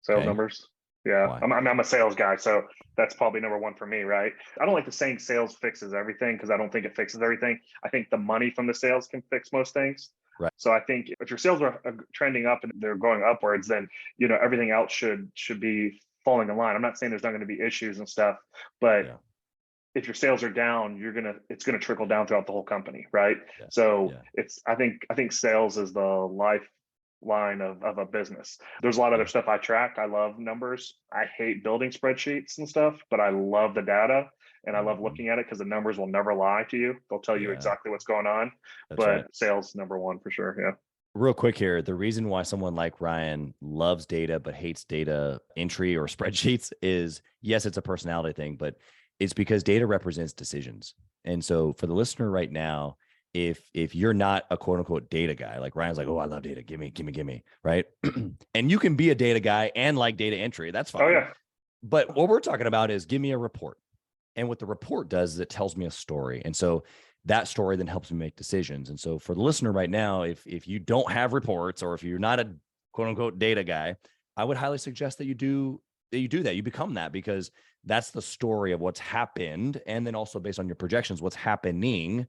numbers. Yeah. I'm a sales guy, so that's probably number one for me, right? I don't like the saying sales fixes everything, because I don't think it fixes everything. I think the money from the sales can fix most things. Right. So I think if your sales are trending up and they're going upwards, then everything else should be falling in line. I'm not saying there's not going to be issues and stuff, but if your sales are down, it's gonna trickle down throughout the whole company, right? Yeah. So I think sales is the lifeline of a business. There's a lot of other stuff I track. I love numbers. I hate building spreadsheets and stuff, but I love the data, and I love looking at it, because the numbers will never lie to you. They'll tell you exactly what's going on. But sales number one for sure. Yeah. Real quick here, the reason why someone like Ryan loves data but hates data entry or spreadsheets is, yes, it's a personality thing, but it's because data represents decisions. And so for the listener right now, if you're not a quote unquote data guy, like Ryan's like, oh, I love data, give me, right? And you can be a data guy and like data entry, that's fine. Oh yeah. But what we're talking about is, give me a report. And what the report does is it tells me a story. And so that story then helps me make decisions. And so for the listener right now, if you don't have reports, or if you're not a quote unquote data guy, I would highly suggest that you do that. You become that, because that's the story of what's happened. And then also based on your projections, what's happening.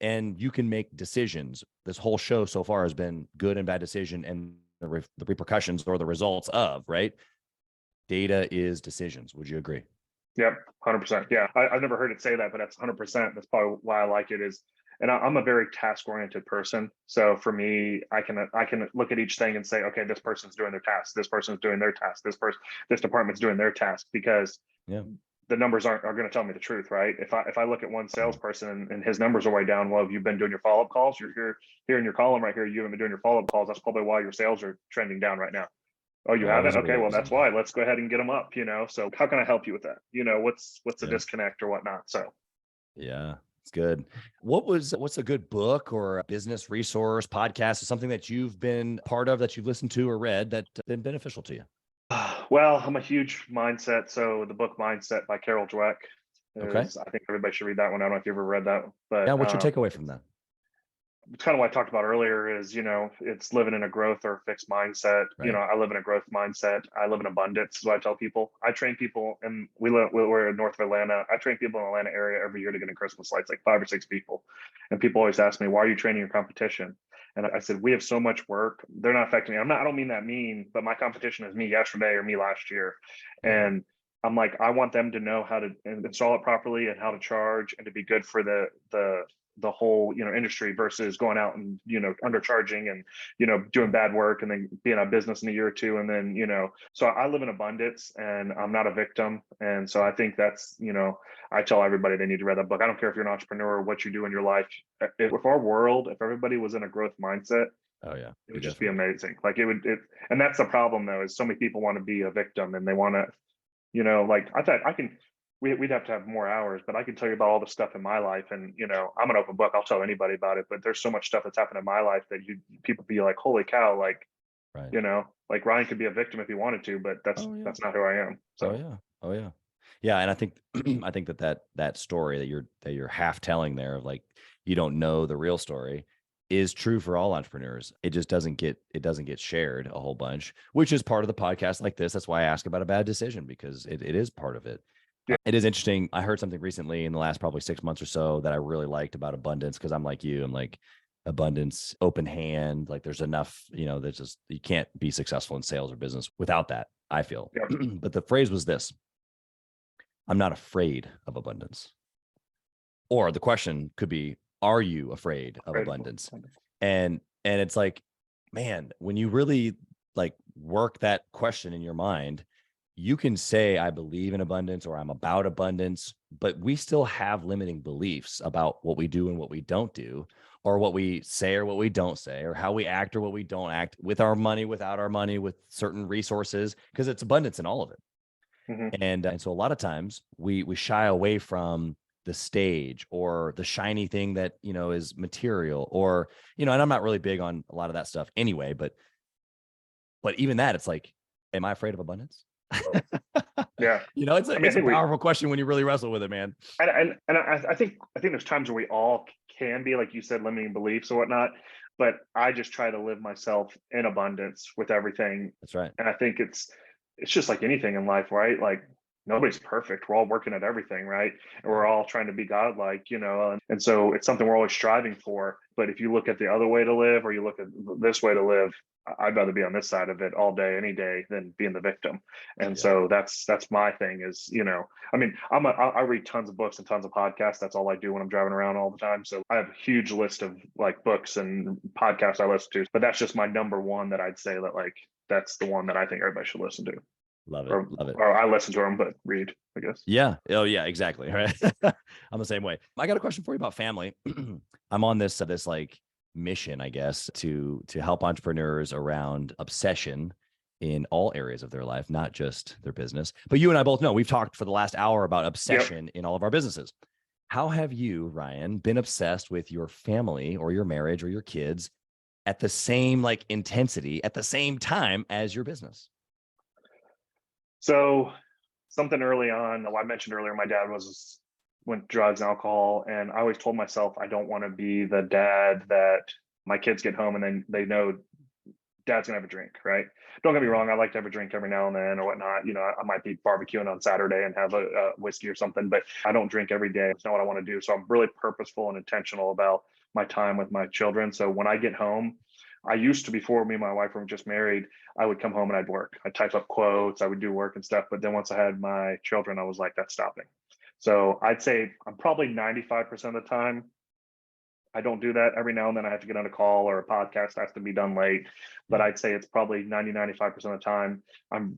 and you can make decisions. This whole show so far has been good and bad decision and the repercussions or the results of, right? Data is decisions. Would you agree? Yep, 100%. Yeah, I've never heard it say that, but that's 100%. That's probably why I like it is, and I'm a very task-oriented person. So for me, I can look at each thing and say, okay, this person's doing their task, this person's doing their task, this department's doing their task, because Yeah. the numbers are going to tell me the truth, right? If I look at one salesperson and his numbers are way down, well, you've been doing your follow-up calls. You're here in your column right here. You haven't been doing your follow-up calls. That's probably why your sales are trending down right now. Oh, you haven't? Okay, well, that's why. Let's go ahead and get them up, So how can I help you with that? What's the disconnect or whatnot? So yeah, it's good. What's a good book or a business resource, podcast, or something that you've been part of, that you've listened to or read that been beneficial to you? well, I'm a huge mindset. So the book Mindset by Carol Dweck Okay. I think everybody should read that one. I don't know if you ever read that, but Yeah, what's your takeaway from that? it's kind of what I talked about earlier is, it's living in a growth or fixed mindset. Right. I live in a growth mindset. I live in abundance. So I tell people, I train people, and we're north of Atlanta. I train people in the Atlanta area every year to get in Christmas lights, like 5 or 6 people. And people always ask me, why are you training your competition? And I said, we have so much work. They're not affecting me. I don't mean that mean, but my competition is me yesterday or me last year. And I'm like, I want them to know how to install it properly and how to charge and to be good for the whole industry versus going out and undercharging and doing bad work and then being out of business in a year or two. And then so I live in abundance and I'm not a victim. And so I think that's I tell everybody they need to read that book. I don't care if you're an entrepreneur or what you do in your life. If our world, if everybody was in a growth mindset, oh yeah, it would just be amazing. Like and that's the problem though, is so many people want to be a victim and they want to like I thought we'd have to have more hours, but I can tell you about all the stuff in my life. And, I'm an open book. I'll tell anybody about it, but there's so much stuff that's happened in my life that people be like, holy cow, like, right. Like Ryan could be a victim if he wanted to, but that's not who I am. So, Oh yeah. Yeah. And I think, I think that story that you're half telling there of like, you don't know the real story is true for all entrepreneurs. It just doesn't get shared a whole bunch, which is part of the podcast like this. That's why I ask about a bad decision, because it is part of it. Yeah. It is interesting. I heard something recently in the last probably 6 months or so that I really liked about abundance, because I'm like you. I'm like, abundance, open hand. Like there's enough, there's just, you can't be successful in sales or business without that, I feel. Yeah. But the phrase was this: I'm not afraid of abundance. Or the question could be, are you afraid of abundance? And it's like, man, when you really like work that question in your mind, you can say, I believe in abundance or I'm about abundance, but we still have limiting beliefs about what we do and what we don't do, or what we say or what we don't say, or how we act or what we don't act with our money, without our money, with certain resources, because it's abundance in all of it. Mm-hmm. And so a lot of times we shy away from the stage or the shiny thing that, is material, or, and I'm not really big on a lot of that stuff anyway, but even that, it's like, am I afraid of abundance? Yeah. It's a powerful question when you really wrestle with it, man. And I think there's times where we all can be, like you said, limiting beliefs or whatnot, but I just try to live myself in abundance with everything. That's right. And I think it's just like anything in life, right? Like nobody's perfect. We're all working at everything, right? And we're all trying to be godlike, and so it's something we're always striving for. But if you look at the other way to live, or you look at this way to live, I'd rather be on this side of it all day, any day, than being the victim. And so that's my thing is, I mean, I read tons of books and tons of podcasts. That's all I do when I'm driving around all the time. So I have a huge list of like books and podcasts I listen to, but that's just my number one that I'd say that like, that's the one that I think everybody should listen to. Love it. Love it. Or I listen to them, but read, I guess. Yeah. Oh yeah, exactly. Right. I'm the same way. I got a question for you about family. I'm on this like mission, I guess, to help entrepreneurs around obsession in all areas of their life, not just their business. But you and I both know, we've talked for the last hour about obsession in all of our businesses. How have you, Ryan, been obsessed with your family or your marriage or your kids at the same like intensity at the same time as your business? So something early on, I mentioned earlier, my dad went drugs and alcohol. And I always told myself, I don't want to be the dad that my kids get home and then they know Dad's gonna have a drink, right? Don't get me wrong, I like to have a drink every now and then or whatnot. I might be barbecuing on Saturday and have a whiskey or something, but I don't drink every day. It's not what I want to do. So I'm really purposeful and intentional about my time with my children. So when I get home, I used to, before me and my wife were just married, I would come home and I'd work. I'd type up quotes, I would do work and stuff. But then once I had my children, I was like, that's stopping. So I'd say I'm probably 95% of the time I don't do that. Every now and then I have to get on a call or a podcast has to be done late. But I'd say it's probably 95% of the time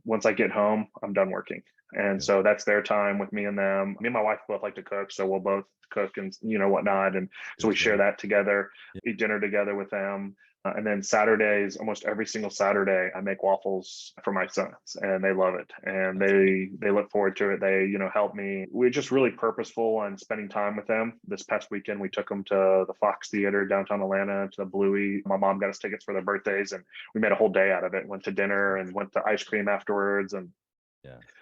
once I get home, I'm done working. And so that's their time with me and them. Me and my wife both like to cook. So we'll both cook and whatnot. And so we share that together, eat dinner together with them. And then Saturdays, almost every single Saturday, I make waffles for my sons, and they love it, and they look forward to it. They help me. We're just really purposeful on spending time with them. This past weekend, we took them to the Fox Theater downtown Atlanta, to the Bluey. My mom got us tickets for their birthdays, and we made a whole day out of it. Went to dinner and went to ice cream afterwards, and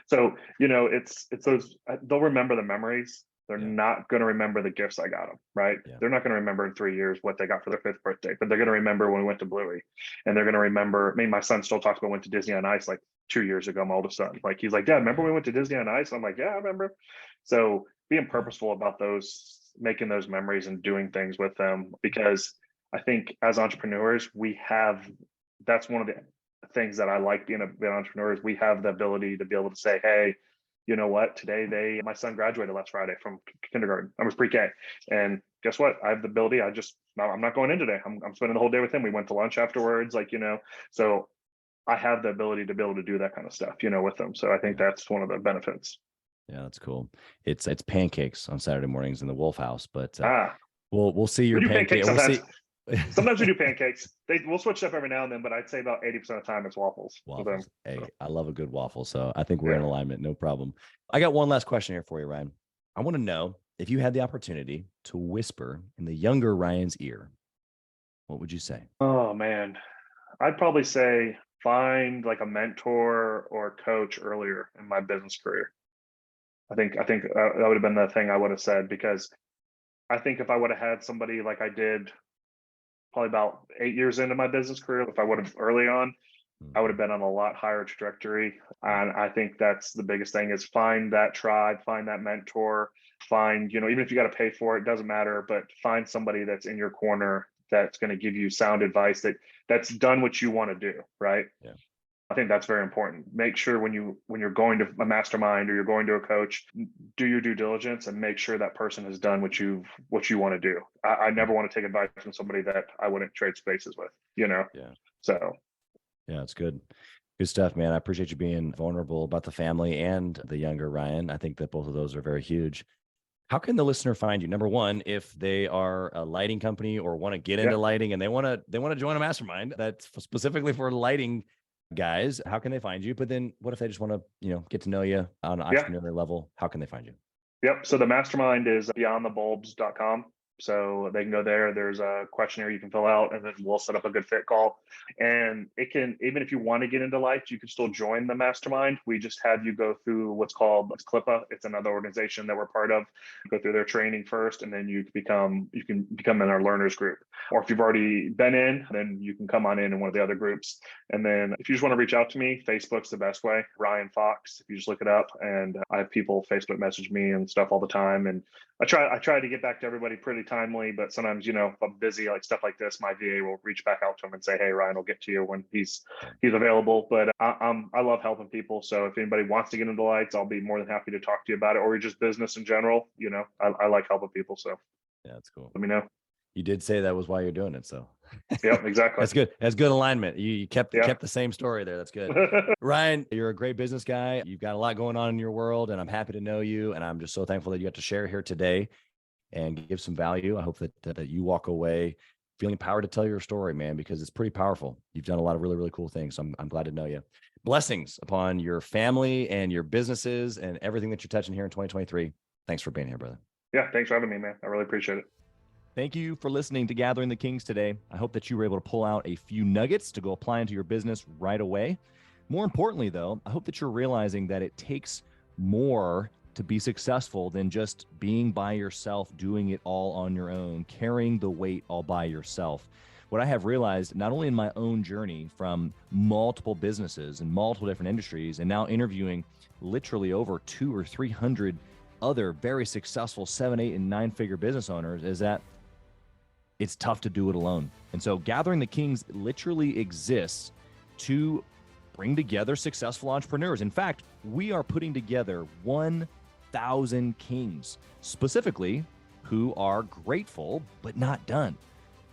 so it's those. They'll remember the memories. They're not going to remember the gifts I got them, right? They're not going to remember in 3 years what they got for their 5th birthday, but they're going to remember when we went to Bluey, and they're going to remember. I mean, my son still talks about went to Disney on Ice like 2 years ago. My oldest son, like, he's like, Dad, remember we went to Disney on Ice? I'm like, yeah, I remember. So being purposeful about those, making those memories and doing things with them, because I think as entrepreneurs, that's one of the things that I like being an entrepreneur is we have the ability to be able to say, hey, you know what? Today, my son graduated last Friday from kindergarten. I was pre-K, and guess what? I have the ability. I'm not going in today. I'm spending the whole day with him. We went to lunch afterwards, so I have the ability to be able to do that kind of stuff, with them. So I think that's one of the benefits. Yeah, that's cool. It's pancakes on Saturday mornings in the Wolf House, but we'll see your pancakes. We'll see. Sometimes we do pancakes. We'll switch up every now and then, but I'd say about 80% of the time it's waffles. Waffles. Hey, I love a good waffle. So I think we're in alignment. No problem. I got one last question here for you, Ryan. I want to know, if you had the opportunity to whisper in the younger Ryan's ear, what would you say? Oh, man. I'd probably say find like a mentor or coach earlier in my business career. I think that would have been the thing I would have said, because I think if I would have had somebody like I did probably about 8 years into my business career, if I would have early on, I would have been on a lot higher trajectory. And I think that's the biggest thing, is find that tribe, find that mentor, find, even if you got to pay for it, doesn't matter, but find somebody that's in your corner that's going to give you sound advice that's done what you want to do, right? Yeah. I think that's very important. Make sure when you're going to a mastermind or you're going to a coach, do your due diligence and make sure that person has done what you want to do. I never want to take advice from somebody that I wouldn't trade spaces with, Yeah. So. Yeah, it's good. Good stuff, man. I appreciate you being vulnerable about the family and the younger Ryan. I think that both of those are very huge. How can the listener find you? Number one, if they are a lighting company or want to get into lighting and they want to join a mastermind that's specifically for lighting guys, how can they find you? But then what if they just want to, get to know you on an entrepreneurial level? How can they find you? Yep. So the mastermind is beyondthebulbs.com. So they can go there. There's a questionnaire you can fill out, and then we'll set up a good fit call. And it can, even if you want to get into lights, you can still join the mastermind. We just have you go through what's called CLIPA. It's another organization that we're part of. Go through their training first, and then you can become in our learners group. Or if you've already been in, then you can come on in one of the other groups. And then if you just want to reach out to me, Facebook's the best way. Ryan Fox, if you just look it up. And I have people Facebook message me and stuff all the time. And I try to get back to everybody pretty timely, but sometimes, if I'm busy, like stuff like this, my VA will reach back out to him and say, hey, Ryan will get to you when he's available. But I love helping people. So if anybody wants to get into lights, I'll be more than happy to talk to you about it, or just business in general. I like helping people. So yeah, that's cool. Let me know. You did say that was why you're doing it. So yeah, exactly. That's good. That's good alignment. You kept the same story there. That's good. Ryan, you're a great business guy. You've got a lot going on in your world, and I'm happy to know you. And I'm just so thankful that you got to share here today and give some value. I hope that you walk away feeling empowered to tell your story, man, because it's pretty powerful. You've done a lot of really, really cool things. So I'm glad to know you. Blessings upon your family and your businesses and everything that you're touching here in 2023. Thanks for being here, brother. Yeah, thanks for having me, man. I really appreciate it. Thank you for listening to Gathering the Kings today. I hope that you were able to pull out a few nuggets to go apply into your business right away. More importantly, though, I hope that you're realizing that it takes more to be successful than just being by yourself, doing it all on your own, carrying the weight all by yourself. what I have realized, not only in my own journey from multiple businesses and multiple different industries, and now interviewing literally over 200 or 300 other very successful 7, 8, and 9-figure business owners, is that it's tough to do it alone. And so Gathering the Kings literally exists to bring together successful entrepreneurs. In fact, we are putting together 1,000 kings, specifically who are grateful but not done.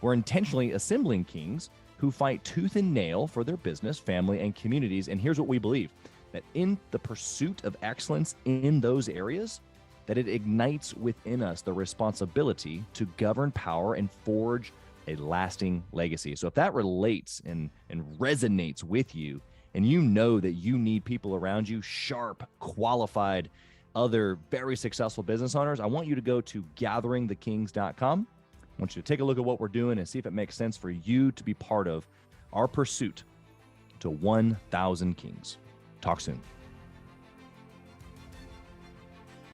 We're intentionally assembling kings who fight tooth and nail for their business, family, and communities. And here's what we believe, that in the pursuit of excellence in those areas, that it ignites within us the responsibility to govern power and forge a lasting legacy. So if that relates and resonates with you, and you know that you need people around you, sharp, qualified, other very successful business owners, I want you to go to gatheringthekings.com. I want you to take a look at what we're doing and see if it makes sense for you to be part of our pursuit to 1,000 kings. Talk soon.